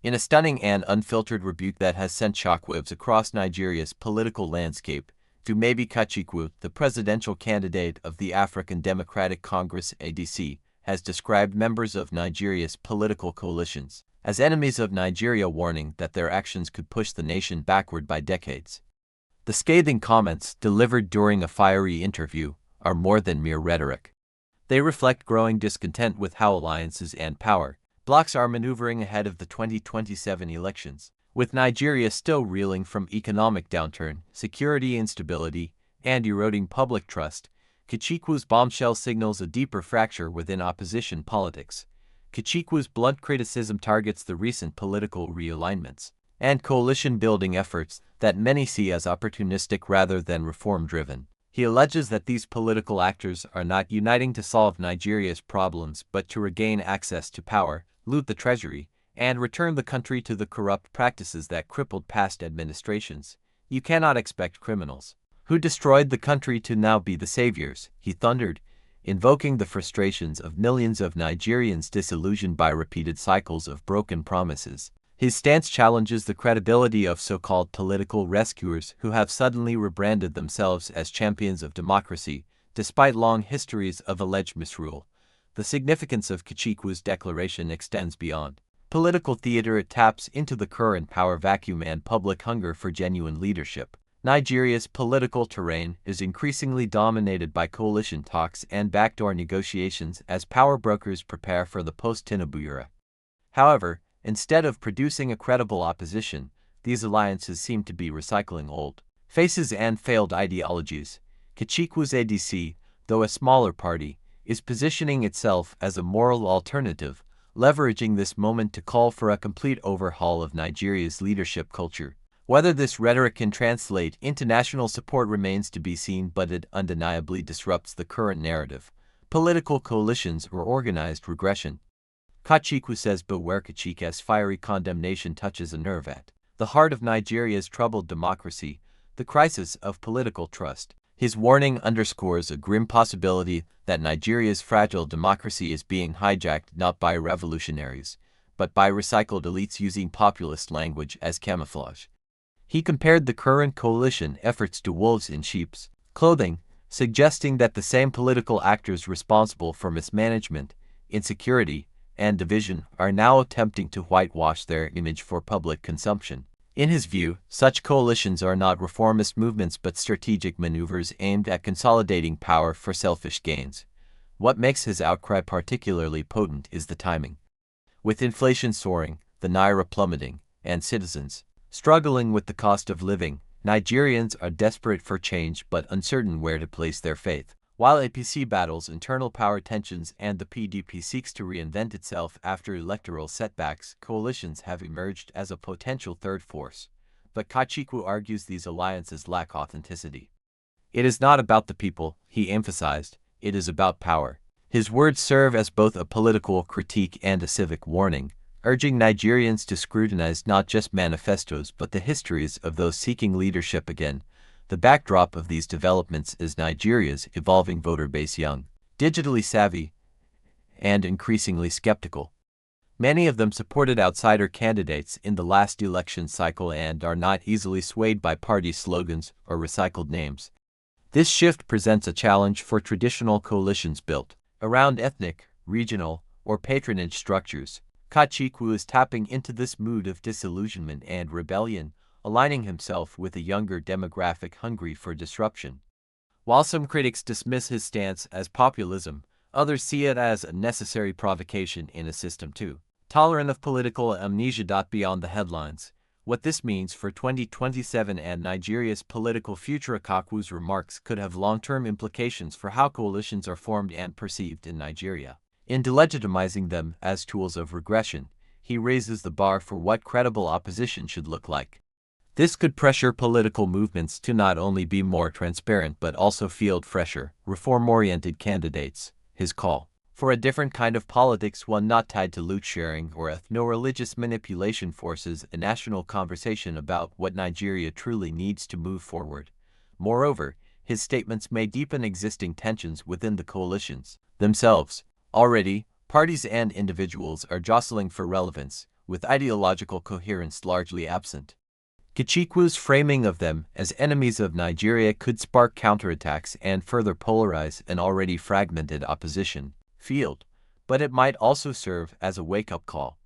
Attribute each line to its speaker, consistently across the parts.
Speaker 1: In a stunning and unfiltered rebuke that has sent shockwaves across Nigeria's political landscape, Dumebi Kachikwu, the presidential candidate of the African Democratic Congress (ADC), has described members of Nigeria's political coalitions as enemies of Nigeria, warning that their actions could push the nation backward by decades. The scathing comments, delivered during a fiery interview, are more than mere rhetoric. They reflect growing discontent with how alliances and power blocs are maneuvering ahead of the 2027 elections. With Nigeria still reeling from economic downturn, security instability, and eroding public trust, Kachikwu's bombshell signals a deeper fracture within opposition politics. Kachikwu's blunt criticism targets the recent political realignments and coalition-building efforts that many see as opportunistic rather than reform-driven. He alleges that these political actors are not uniting to solve Nigeria's problems but to regain access to power, loot the treasury, and return the country to the corrupt practices that crippled past administrations. You cannot expect criminals who destroyed the country to now be the saviors, he thundered, invoking the frustrations of millions of Nigerians disillusioned by repeated cycles of broken promises. His stance challenges the credibility of so-called political rescuers who have suddenly rebranded themselves as champions of democracy, despite long histories of alleged misrule. The significance of Kachikwu's declaration extends beyond political theater. It taps into the current power vacuum and public hunger for genuine leadership. Nigeria's political terrain is increasingly dominated by coalition talks and backdoor negotiations as power brokers prepare for the post-Tinubu era. However, instead of producing a credible opposition, these alliances seem to be recycling old faces and failed ideologies. Kachikwu's ADC, though a smaller party, is positioning itself as a moral alternative, leveraging this moment to call for a complete overhaul of Nigeria's leadership culture. Whether this rhetoric can translate into national support remains to be seen, but it undeniably disrupts the current narrative: political coalitions or organized regression. Kachikwu says beware. Kachik's fiery condemnation touches a nerve at the heart of Nigeria's troubled democracy, the crisis of political trust. His warning underscores a grim possibility that Nigeria's fragile democracy is being hijacked not by revolutionaries, but by recycled elites using populist language as camouflage. He compared the current coalition efforts to wolves in sheep's clothing, suggesting that the same political actors responsible for mismanagement, insecurity, and division are now attempting to whitewash their image for public consumption. In his view, such coalitions are not reformist movements but strategic maneuvers aimed at consolidating power for selfish gains. What makes his outcry particularly potent is the timing. With inflation soaring, the naira plummeting, and citizens struggling with the cost of living, Nigerians are desperate for change but uncertain where to place their faith. While APC battles internal power tensions and the PDP seeks to reinvent itself after electoral setbacks, coalitions have emerged as a potential third force. But Kachikwu argues these alliances lack authenticity. It is not about the people, he emphasized, it is about power. His words serve as both a political critique and a civic warning, urging Nigerians to scrutinize not just manifestos but the histories of those seeking leadership again. The backdrop of these developments is Nigeria's evolving voter base, young, digitally savvy, and increasingly skeptical. Many of them supported outsider candidates in the last election cycle and are not easily swayed by party slogans or recycled names. This shift presents a challenge for traditional coalitions built around ethnic, regional, or patronage structures. Kachikwu is tapping into this mood of disillusionment and rebellion, aligning himself with a younger demographic hungry for disruption. While some critics dismiss his stance as populism, others see it as a necessary provocation in a system too tolerant of political amnesia. Beyond the headlines, what this means for 2027 and Nigeria's political future. Kachikwu's remarks could have long-term implications for how coalitions are formed and perceived in Nigeria. In delegitimizing them as tools of regression, he raises the bar for what credible opposition should look like. This could pressure political movements to not only be more transparent but also field fresher, reform-oriented candidates. His call for a different kind of politics, one not tied to loot sharing or ethno-religious manipulation, forces a national conversation about what Nigeria truly needs to move forward. Moreover, his statements may deepen existing tensions within the coalitions themselves. Already, parties and individuals are jostling for relevance, with ideological coherence largely absent. Kachikwu's framing of them as enemies of Nigeria could spark counterattacks and further polarize an already fragmented opposition field, but it might also serve as a wake-up call.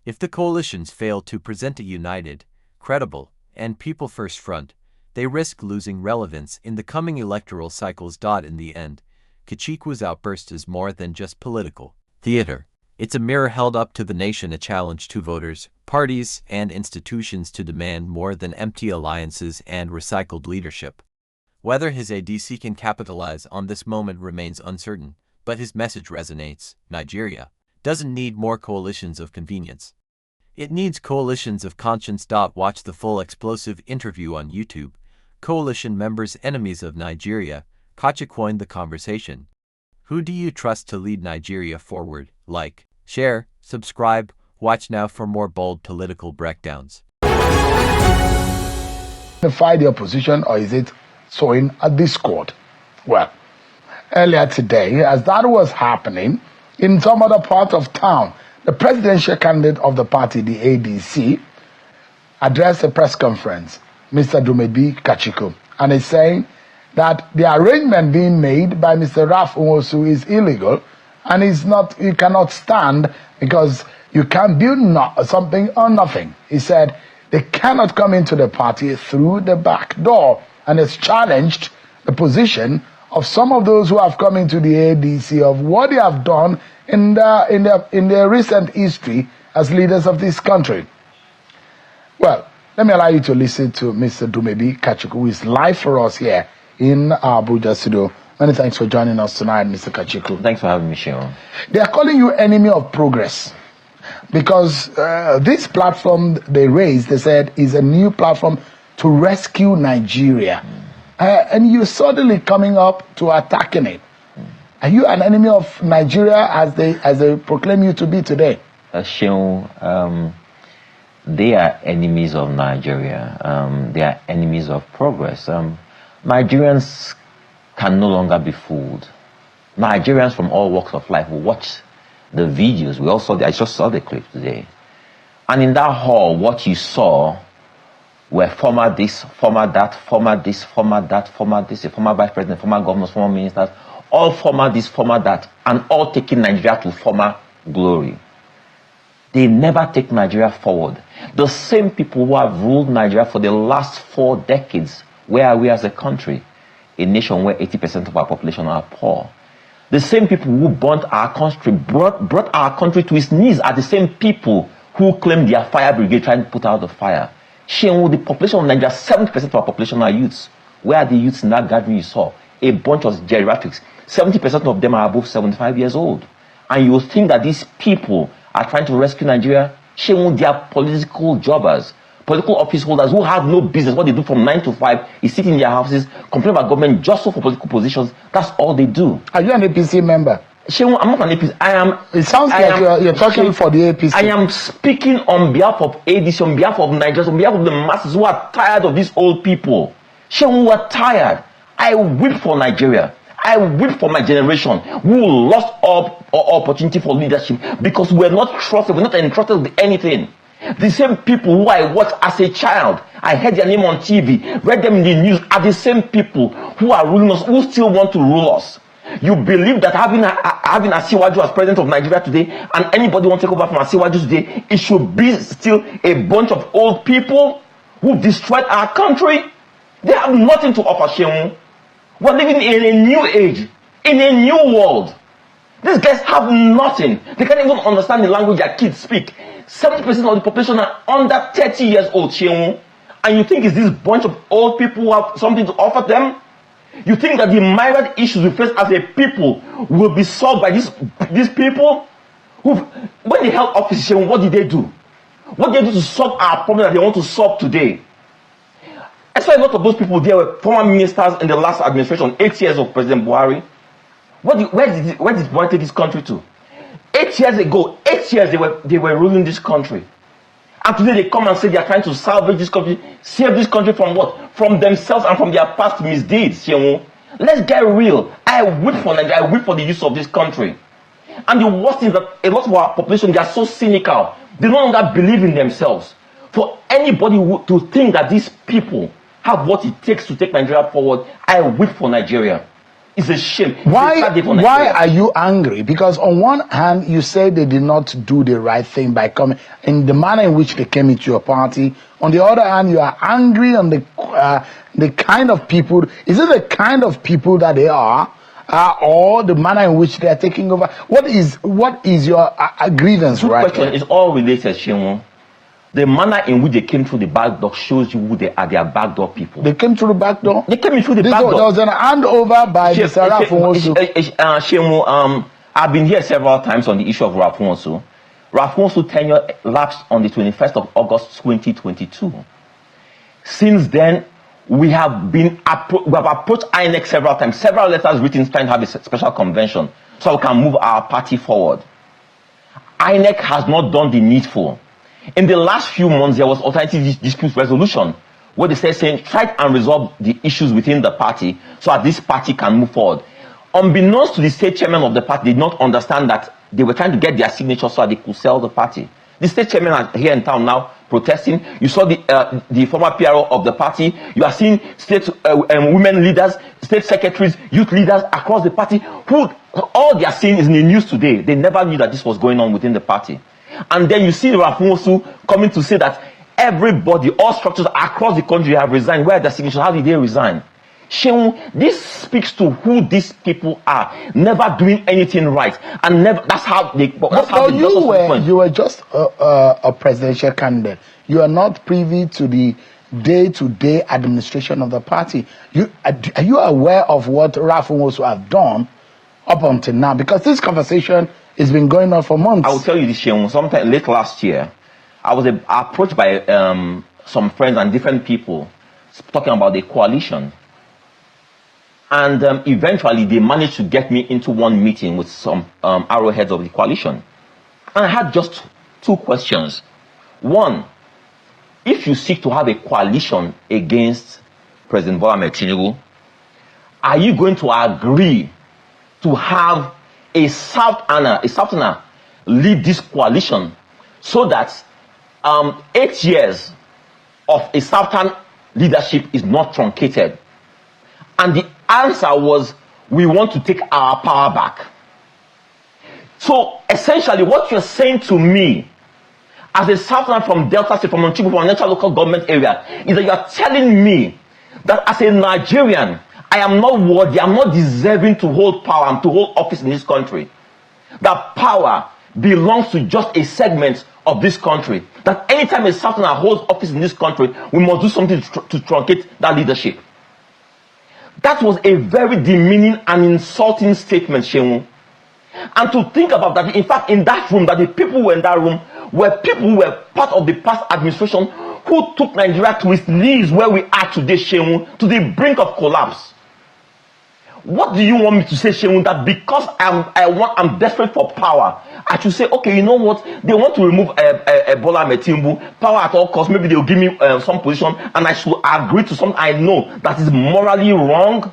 Speaker 1: If the coalitions fail to present a united, credible, and people-first front, they risk losing relevance in the coming electoral cycles. In the end, Kachikwu's outburst is more than just political theater. It's a mirror held up to the nation, a challenge to voters, parties, and institutions to demand more than empty alliances and recycled leadership. Whether his ADC can capitalize on this moment remains uncertain, but his message resonates. Nigeria doesn't need more coalitions of convenience. It needs coalitions of conscience. Watch the full explosive interview on YouTube. Coalition members, enemies of Nigeria. Kachikwu in the conversation. Who do you trust to lead Nigeria forward? Like, share, subscribe, watch now for more bold political breakdowns.
Speaker 2: Unify the opposition, or is it sowing a discord? Well, earlier today, as that was happening, in some other part of town, the presidential candidate of the party, the ADC, addressed a press conference, Mr. Dumebi Kachikwu, and is saying that the arrangement being made by Mr. Raf Nwosu is illegal and he cannot stand because you can't build something on nothing. He said they cannot come into the party through the back door, and has challenged the position of some of those who have come into the ADC of what they have done in their recent history as leaders of this country. Well, let me allow you to listen to Mr. Dumebi Kachikwu, who is live for us here in our Abuja studio. Many thanks for joining us tonight, Mr. Kachikwu.
Speaker 3: Thanks for having me, Sean.
Speaker 2: They are calling you enemy of progress because this platform they raised, they said, is a new platform to rescue Nigeria. And you're suddenly coming up to attacking it. Are you an enemy of Nigeria as they proclaim you to be today?
Speaker 3: Sean, they are enemies of Nigeria. They are enemies of progress. Nigerians can no longer be fooled. Nigerians from all walks of life will watch the videos. I just saw the clip today. And in that hall, what you saw were former this, former that, former this, former that, former this, a former vice president, former governors, former ministers, all former this, former that, and all taking Nigeria to former glory. They never take Nigeria forward. The same people who have ruled Nigeria for the last 4 decades, where are we as a country? A nation where 80% of our population are poor. The same people who burnt our country, brought our country to its knees, are the same people who claim their fire brigade trying to put out the fire. Shame, the population of Nigeria, 70% of our population are youths. Where are the youths in that gathering you saw? A bunch of geriatrics. 70% of them are above 75 years old. And you think that these people are trying to rescue Nigeria? Shame, they are political jobbers. Political office holders who have no business. What they do from 9 to 5 is sit in their houses, complain about government just so for political positions. That's all they do.
Speaker 2: Are you an APC member?
Speaker 3: Shehu, I'm not an APC. I am.
Speaker 2: It sounds like you're talking for the APC.
Speaker 3: I am speaking on behalf of ADC, on behalf of Nigerians, on behalf of the masses who are tired of these old people. Shehu, who are tired. I weep for Nigeria. I weep for my generation who lost all opportunity for leadership because we're not trusted. We're not entrusted with anything. The same people who I watched as a child, I heard their name on TV, read them in the news, are the same people who are ruling us, who still want to rule us. You believe that having Asiwaju as president of Nigeria today, and anybody want to take over from Asiwaju today, it should be still a bunch of old people who destroyed our country? They have nothing to offer, Shehu. We're living in a new age, in a new world. These guys have nothing. They can't even understand the language their kids speak. 70% of the population are under 30 years old, Shehu. And you think it's this bunch of old people who have something to offer them? You think that the myriad issues we face as a people will be solved by these people? When they held office, Shehu, what did they do? What did they do to solve our problem that they want to solve today? I saw a lot of those people there were former ministers in the last administration, 8 years of President Buhari. Where did Buhari take this country to? 8 years ago, 8 years they were ruling this country. And today they come and say they are trying to salvage this country, save this country from what? From themselves and from their past misdeeds. Let's get real. I weep for Nigeria. I weep for the youth of this country. And the worst thing is that a lot of our population, they are so cynical. They no longer believe in themselves. For anybody to think that these people have what it takes to take Nigeria forward, I weep for Nigeria. It's a shame.
Speaker 2: Why are you angry? Because on one hand, you say they did not do the right thing by coming in the manner in which they came into your party. On the other hand, you are angry on the kind of people. Is it the kind of people that they are, or the manner in which they are taking over? What is your grievance?
Speaker 3: Good
Speaker 2: right
Speaker 3: question.
Speaker 2: here?
Speaker 3: It's all related, Shemu. The manner in which they came through the back door shows you who they are. They are backdoor people.
Speaker 2: They came through the back door?
Speaker 3: They came in through the back door.
Speaker 2: There was an handover by Mr. Rafonso.
Speaker 3: Shemu, I've been here several times on the issue of Rafonso. Rafonso tenure lapsed on the 21st of August 2022. Since then, we have approached INEC several times. Several letters written trying to have a special convention so we can move our party forward. INEC has not done the needful. In the last few months, there was alternative dispute resolution where they said, saying, try and resolve the issues within the party so that this party can move forward. Unbeknownst to the state chairman of the party, did not understand that they were trying to get their signature so that they could sell the party. The state chairman are here in town now protesting. You saw the former PRO of the party. You are seeing state women leaders, state secretaries, youth leaders across the party who all they are seeing is in the news today. They never knew that this was going on within the party. And then you see Rafonso coming to say that everybody, all structures across the country have resigned. Where are the signatures? How did they resign? Sheung, this speaks to who these people are, never doing anything right, and never. That's how they.
Speaker 2: You were just a presidential candidate. You are not privy to the day-to-day administration of the party. Are you aware of what Rafonso have done up until now? Because this conversation has been going on for months.
Speaker 3: I will tell you this, Sheung. Sometime late last year, I was approached by some friends and different people talking about the coalition. And eventually, they managed to get me into one meeting with some arrowheads of the coalition. And I had just two questions. One, if you seek to have a coalition against President Bola Ahmed Tinubu, are you going to agree to have a Southerner lead this coalition so that 8 years of a Southern leadership is not truncated? And the answer was, we want to take our power back. So essentially what you're saying to me as a Southerner from Delta State, from Onchigbo, from a natural local government area, is that you are telling me that as a Nigerian, I am not worthy, I'm not deserving to hold power and to hold office in this country. That power belongs to just a segment of this country. That anytime a Southerner holds office in this country, we must do something to truncate that leadership. That was a very demeaning and insulting statement, Sheung. And to think about that, in fact, in that room, that the people who were in that room were people who were part of the past administration who took Nigeria to its knees where we are today, Sheung, to the brink of collapse. What do you want me to say, Sheung? That because I'm desperate for power, I should say, okay, you know what? They want to remove Bola Ahmed Tinubu, power at all costs. Maybe they'll give me some position, and I should agree to something I know that is morally wrong,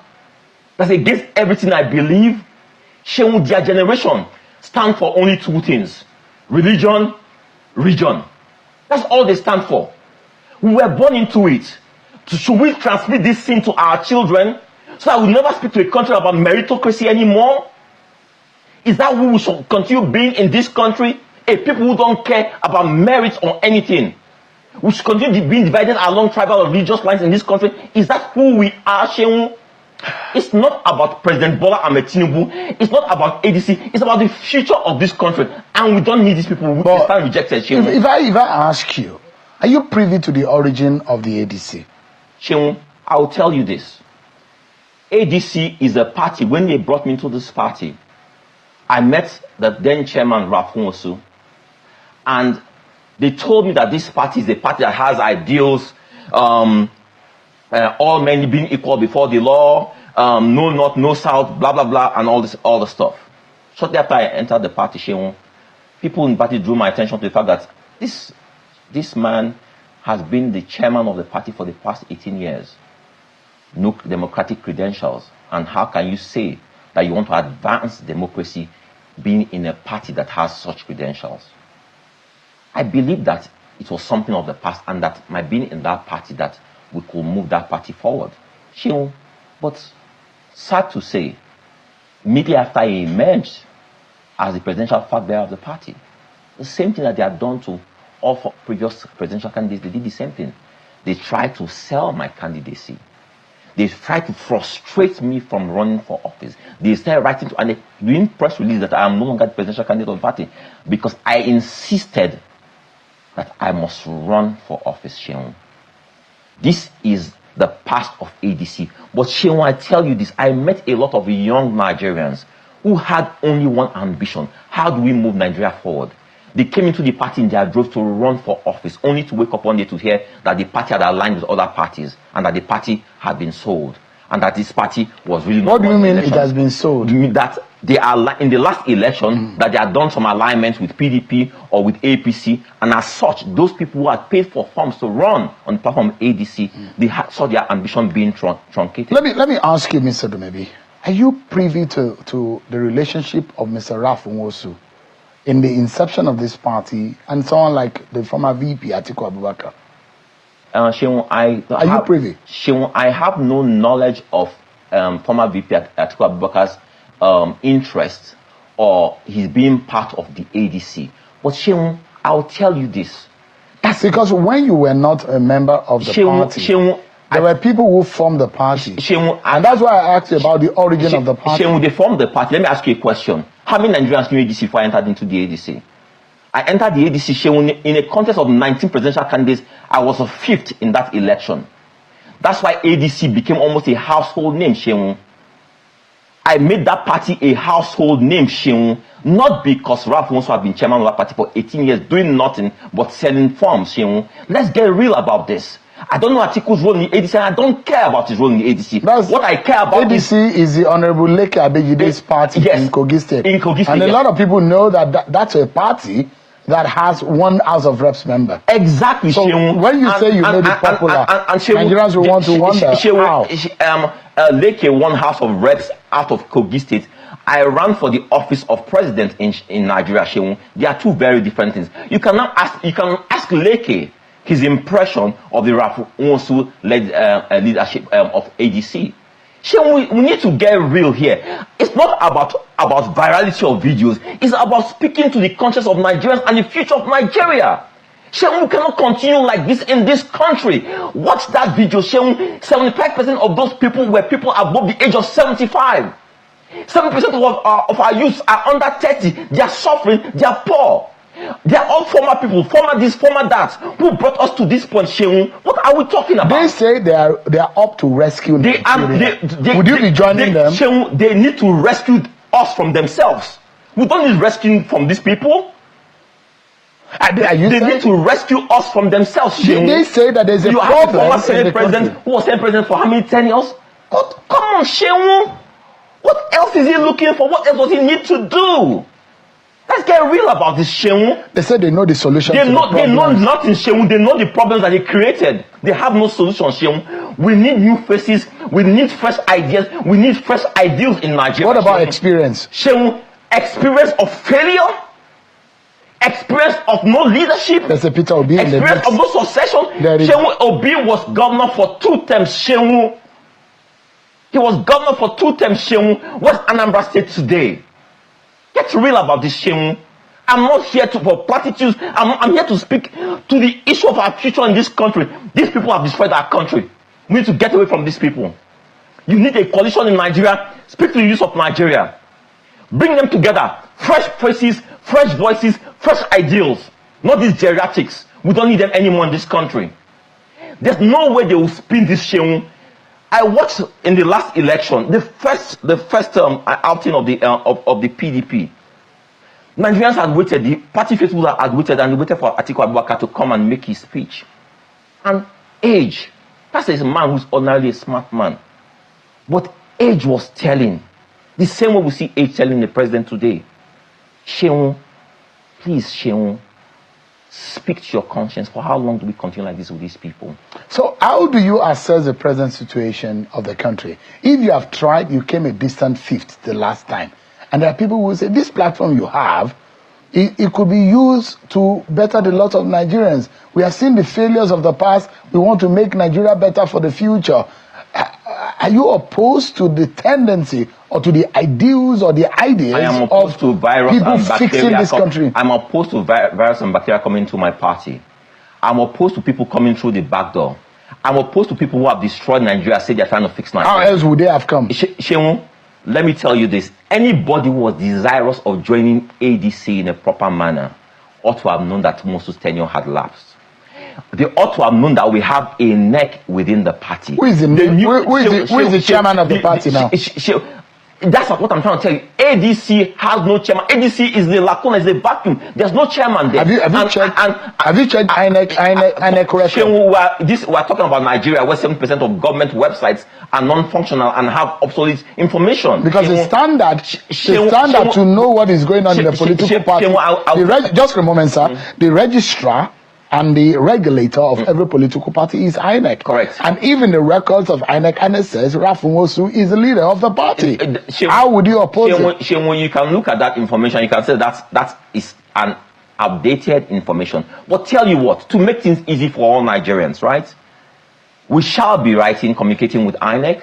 Speaker 3: that's against everything I believe. Sheung, their generation stand for only two things: religion, region. That's all they stand for. We were born into it. Should we transmit this sin to our children? So I will never speak to a country about meritocracy anymore? Is that who we should continue being in this country? A people who don't care about merit or anything. We should continue being divided along tribal or religious lines in this country. Is that who we are, Sheung? It's not about President Bola Ahmed Tinubu. It's not about ADC. It's about the future of this country. And we don't need these people who stand rejected, Sheung.
Speaker 2: If I ask you, are you privy to the origin of the ADC?
Speaker 3: Sheung, I will tell you this. ADC is a party. When they brought me into this party, I met the then chairman, Rafonso, and they told me that this party is a party that has ideals, all men being equal before the law, no north, no south, blah, blah, blah, and all the stuff. Shortly after I entered the party, Sheung, people in the party drew my attention to the fact that this man has been the chairman of the party for the past 18 years. No democratic credentials. And how can you say that you want to advance democracy being in a party that has such credentials. I believe that it was something of the past, and that my being in that party, that we could move that party forward. But sad to say, immediately after he emerged as the presidential flag bearer of the party, the same thing that they had done to all previous presidential candidates, they did the same thing. They tried to sell my candidacy. They tried to frustrate me from running for office. They started writing to, and they doing press release that I am no longer the presidential candidate of the party, because I insisted that I must run for office, Sheung. This is the past of ADC. But Sheung, I tell you this, I met a lot of young Nigerians who had only one ambition. How do we move Nigeria forward? They came into the party in their droves to run for office, only to wake up one day to hear that the party had aligned with other parties, and that the party had been sold, and that this party was really not.
Speaker 2: What do you mean it has been sold?
Speaker 3: That they are in the last election, that they had done some alignments with PDP or with APC, and as such, those people who had paid for forms to run on the platform ADC, they saw their ambition being truncated.
Speaker 2: Let me ask you, Mr. Dumebi, are you privy to the relationship of Mr. Ralph Nwosu in the inception of this party and someone like the former VP Atiku Abubakar?
Speaker 3: Sheung,
Speaker 2: are you privy?
Speaker 3: Sheung, I have no knowledge of former VP Atiku Abubakar's interest or his being part of the ADC. But Sheung, I'll tell you this.
Speaker 2: That's because when you were not a member of the party, there were people who formed the party. And that's why I asked you about the origin of the party.
Speaker 3: They formed the party. Let me ask you a question. How many Nigerians knew ADC before I entered into the ADC? I entered the ADC, in a contest of 19 presidential candidates. I was a fifth in that election. That's why ADC became almost a household name, Sheung. I made that party a household name, Sheung, not because Ralph Nwosu had been chairman of that party for 18 years, doing nothing but selling forms, Sheung. Let's get real about this. I don't know Atiku's role in the ADC, and I don't care about his role in the ADC. What I care about
Speaker 2: ADC is the Honorable Leke Abejide's party in Kogi State.
Speaker 3: In Kogi State,
Speaker 2: and a lot of people know that's a party that has one House of Reps member.
Speaker 3: Exactly.
Speaker 2: So when you say you made it popular, Nigerians will want to wonder how.
Speaker 3: Leke won House of Reps out of Kogi State. I ran for the office of president in Nigeria, Sheung. They are two very different things. You can ask Leke his impression of the Ralph Nwosu led leadership of ADC. Sheung, we need to get real here. It's not about virality of videos. It's about speaking to the conscience of Nigerians and the future of Nigeria. Sheung, we cannot continue like this in this country. Watch that video, Sheung. 75% of those people were people above the age of 75. 70% of our youth are under 30. They are suffering. They are poor. They are all former people, former this, former that, who brought us to this point, Sheung. What are we talking about?
Speaker 2: They say they are up to rescue Nigeria. Would you be joining them?
Speaker 3: Sheung, they need to rescue us from themselves. We don't need rescuing from these people. They need to rescue us from themselves, Sheung.
Speaker 2: They say that there's a problem.
Speaker 3: You have a former Senate president who was Senate president for how many 10 years? Come on, Sheung. What else is he looking for? What else does he need to do? Let's get real about this, Sheung.
Speaker 2: They said they know the solution.
Speaker 3: They know nothing, Sheung. They know the problems that they created. They have no solution, Sheung. We need new faces. We need fresh ideas. We need fresh ideals in Nigeria.
Speaker 2: What about experience?
Speaker 3: Sheung, experience of failure? Experience of no leadership?
Speaker 2: There's a Peter Obi in the mix.
Speaker 3: Experience of no succession? Sheung, Obi was governor for 2 terms, Sheung. He was governor for 2 terms, Sheung. What's Anambra State today? Get real about this, Sheung. I'm not here for platitudes. I'm here to speak to the issue of our future in this country. These people have destroyed our country. We need to get away from these people. You need a coalition in Nigeria. Speak to the youth of Nigeria. Bring them together. Fresh faces, fresh voices, fresh ideals. Not these geriatrics. We don't need them anymore in this country. There's no way they will spin this, Sheung. I watched in the last election, the first outing of the PDP. Nigerians had waited, the party faithful had waited, and they waited for Atiku Abubakar to come and make his speech. And age, that's a man who's ordinarily a smart man. But age was telling. The same way we see age telling the president today. Sheung, please, Sheung, speak to your conscience. For how long do we continue like this with these people?
Speaker 2: So how do you assess the present situation of the country? If you have tried, you came a distant fifth the last time. And there are people who will say, this platform you have, it could be used to better the lot of Nigerians. We have seen the failures of the past. We want to make Nigeria better for the future. Are you opposed to the tendency or to the ideals or the ideas of
Speaker 3: to virus
Speaker 2: people
Speaker 3: and
Speaker 2: fixing this country?
Speaker 3: I'm opposed to virus and bacteria coming to my party. I'm opposed to people coming through the back door. I'm opposed to people who have destroyed Nigeria, say they're trying to fix Nigeria.
Speaker 2: How else would they have come?
Speaker 3: Sheung, let me tell you this. Anybody who was desirous of joining ADC in a proper manner ought to have known that Mosu's tenure had lapsed. They ought to have known that we have a neck within the party.
Speaker 2: Who is the chairman of the party now?
Speaker 3: That's what I'm trying to tell you. ADC has no chairman. ADC is the lacuna, is the vacuum. There's no chairman there.
Speaker 2: Have you checked INEC correctly?
Speaker 3: We're talking about Nigeria, where 7% of government websites are non-functional and have obsolete information.
Speaker 2: Because the standard to know what is going on in the political party. Just a moment, sir. The registrar and the regulator of every political party is INEC.
Speaker 3: Correct.
Speaker 2: And even the records of INEC says Rafumosu is the leader of the party. How would you oppose it?
Speaker 3: When you can look at that information, you can say that is an updated information. But tell you what, to make things easy for all Nigerians, right? We shall be communicating with INEC.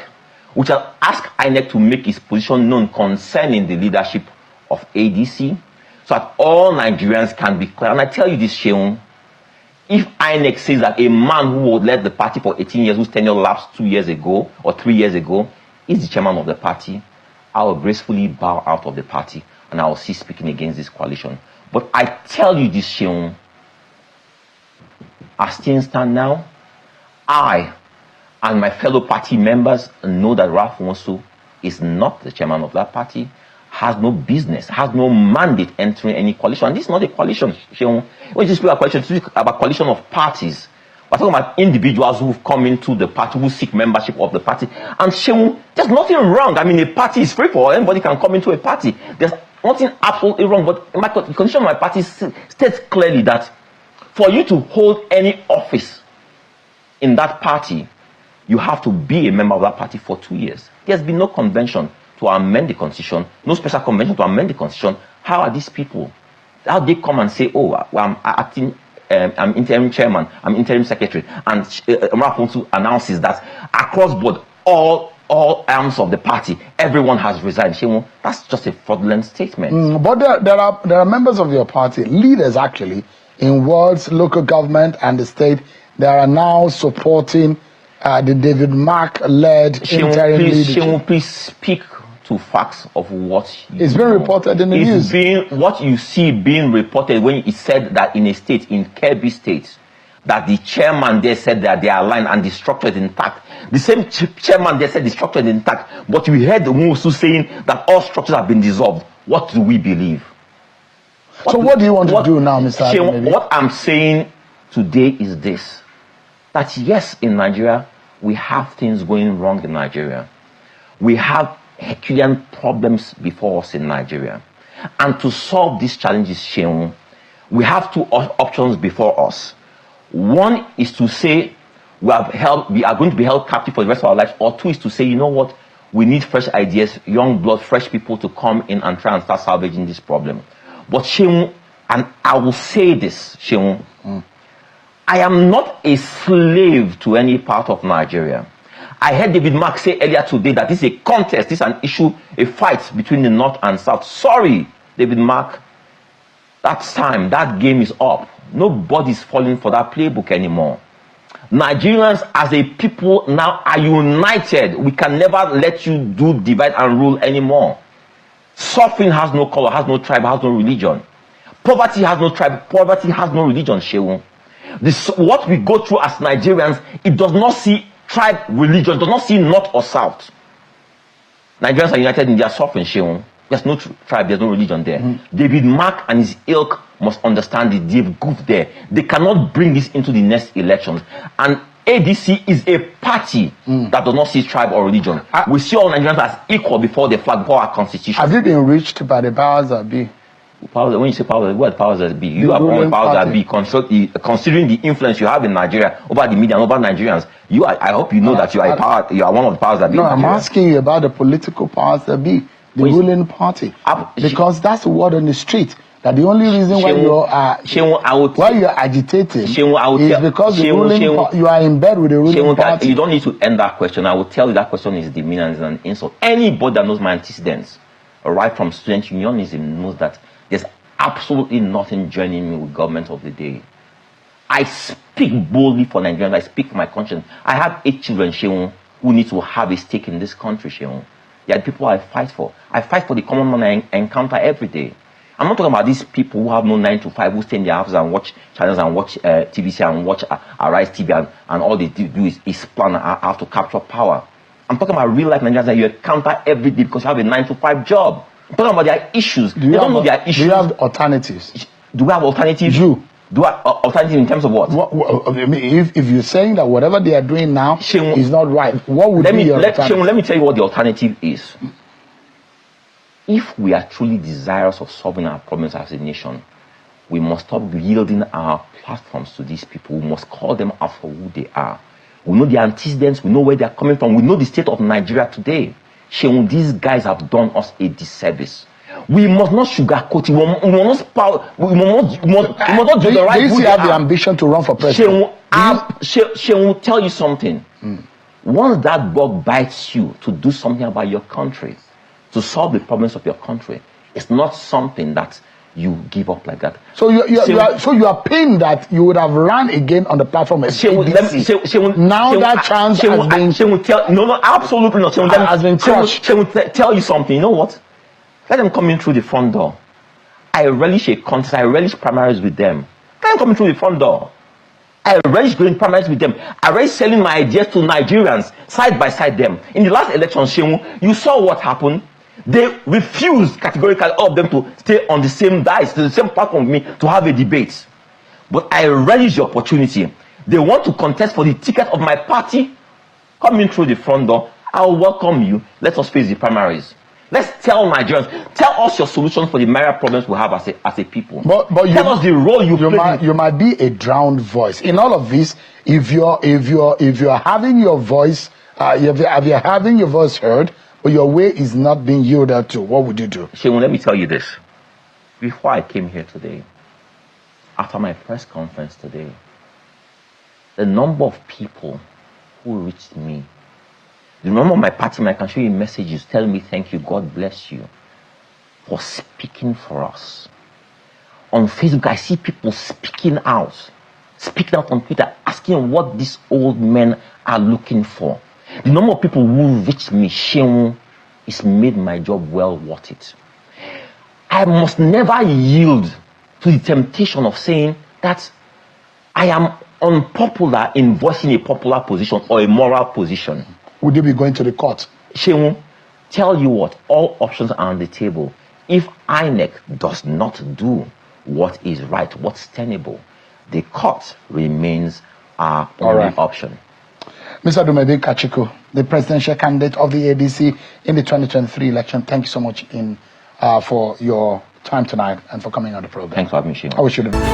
Speaker 3: We shall ask INEC to make its position known concerning the leadership of ADC, so that all Nigerians can be clear. And I tell you this, Sheung, if INEC says that a man who led the party for 18 years, whose tenure lapsed 2 years ago or 3 years ago, is the chairman of the party, I will gracefully bow out of the party and I will cease speaking against this coalition. But I tell you this, Sheung, as things stand now, I and my fellow party members know that Ralph Nwosu is not the chairman of that party, has no business, has no mandate entering any coalition. And this is not a coalition, Sheung. When you speak about coalition, you speak about coalition of parties. We're talking about individuals who've come into the party, who seek membership of the party. And Sheung, there's nothing wrong. I mean, a party is free for all. Anybody can come into a party. There's nothing absolutely wrong. But the condition of my party states clearly that for you to hold any office in that party, you have to be a member of that party for 2 years. There's been no convention to amend the constitution, no special convention to amend the constitution. How are these people? How they come and say, oh, well, I'm interim chairman, I'm interim secretary, and Rapunzel announces that across board, all arms of the party, everyone has resigned. That's just a fraudulent statement.
Speaker 2: But there are members of your party, leaders actually, in wards, local government, and the state, that are now supporting the David Mark-led interim leadership.
Speaker 3: Please speak to facts of what
Speaker 2: it's been reported in the news.
Speaker 3: What you see being reported when it said that in a state, in Kebbi State, that the chairman there said that they are aligned and the structure is intact. The same chairman there said the structure is intact, but we heard Nwosu saying that all structures have been dissolved. What do we believe?
Speaker 2: What do you want to do now, Mr. Dumebi?
Speaker 3: What I'm saying today is this, that yes, in Nigeria, we have things going wrong in Nigeria. We have Herculean problems before us in Nigeria. And to solve these challenges, Sheung, we have two options before us. One is to say we are going to be held captive for the rest of our lives, or two is to say, you know what, we need fresh ideas, young blood, fresh people to come in and try and start salvaging this problem. But Sheung, and I will say this, Sheung, I am not a slave to any part of Nigeria. I heard David Mark say earlier today that this is a contest, this is an issue, a fight between the North and South. Sorry, David Mark, that's time, that game is up. Nobody's falling for that playbook anymore. Nigerians as a people now are united. We can never let you do divide and rule anymore. Suffering has no color, has no tribe, has no religion. Poverty has no tribe, poverty has no religion, Sheung. What we go through as Nigerians, it does not see tribe, religion, does not see north or south. Nigerians are united in their suffering, Sheung. There's no tribe, there's no religion there. David Mark and his ilk must understand that they've goofed there. They cannot bring this into the next elections. And ADC is a party that does not see tribe or religion. We see all Nigerians as equal before the flag, before our constitution.
Speaker 2: Have you been reached by the powers that be?
Speaker 3: When you say powers, what powers that be? You are one powers that be, considering the influence you have in Nigeria over the media and over Nigerians. I hope you know that you are one of the powers that be.
Speaker 2: No, I'm asking you about the political powers that be. the ruling party. Because that's the word on the street. That the only reason why you're agitating is because you are in bed with the ruling party.
Speaker 3: You don't need to end that question. I will tell you that question is demeaning and is an insult. Anybody that knows my antecedents, right from student unionism, knows that there's absolutely nothing joining me with government of the day. I speak boldly for Nigerians. I speak for my conscience. I have 8 children, Sheung, who need to have a stake in this country, Sheung. They are the people I fight for. I fight for the common man I encounter every day. I'm not talking about these people who have no 9 to 5, who stay in their houses and watch channels and watch TVC and watch Arise TV and all they do is plan how to capture power. I'm talking about real life Nigerians that you encounter every day because you have a 9 to 5 job. I'm talking about their issues. They don't know their issues.
Speaker 2: Do you have alternatives?
Speaker 3: Do we have alternatives? Do I alternative in terms of what?
Speaker 2: If you're saying that whatever they are doing now is not right, what would be your alternative?
Speaker 3: Let me tell you what the alternative is. If we are truly desirous of solving our problems as a nation, we must stop yielding our platforms to these people. We must call them out for who they are. We know their antecedents, we know where they are coming from, we know the state of Nigeria today. These guys have done us a disservice. We must not sugarcoat it. We must not do the right thing.
Speaker 2: Do you have the ambition to run for president?
Speaker 3: She will tell you something. Once that bug bites you to do something about your country, to solve the problems of your country, it's not something that you give up like that.
Speaker 2: So you are pained that you would have run again on the platform as ABC. Now that chance has been...
Speaker 3: She will tell... No, absolutely not.
Speaker 2: Has been crushed.
Speaker 3: She will tell you something. You know what? Let them come in through the front door. I relish a contest. I relish primaries with them. Let them come in through the front door. I relish going primaries with them. I relish selling my ideas to Nigerians, side by side them. In the last election, Shehu, you saw what happened. They refused categorically, all of them, to stay on the same dice, to the same platform with me, to have a debate. But I relish the opportunity. They want to contest for the ticket of my party. Come in through the front door. I'll welcome you. Let us face the primaries. Let's tell Nigerians, tell us your solution for the myriad problems we have as a people.
Speaker 2: But
Speaker 3: tell us the role you play.
Speaker 2: You might be a drowned voice in all of this. If you're having your voice, if you're having your voice heard, but your way is not being yielded to, what would you do?
Speaker 3: Shemun, let me tell you this. Before I came here today, after my press conference today, the number of people who reached me, the number of my party, I can show you messages telling me thank you, God bless you, for speaking for us. On Facebook, I see people speaking out on Twitter, asking what these old men are looking for. The number of people who reached me, Sheung, it's made my job well worth it. I must never yield to the temptation of saying that I am unpopular in voicing a popular position or a moral position.
Speaker 2: Would you be going to the court?
Speaker 3: Sheung, tell you what, all options are on the table. If INEC does not do what is right, what's tenable, the court remains our only option.
Speaker 2: Mr. Dumebi Kachikwu, the presidential candidate of the ADC in the 2023 election, thank you so much for your time tonight and for coming on the program.
Speaker 3: Thanks for having me, Sheung.
Speaker 2: I wish you the best.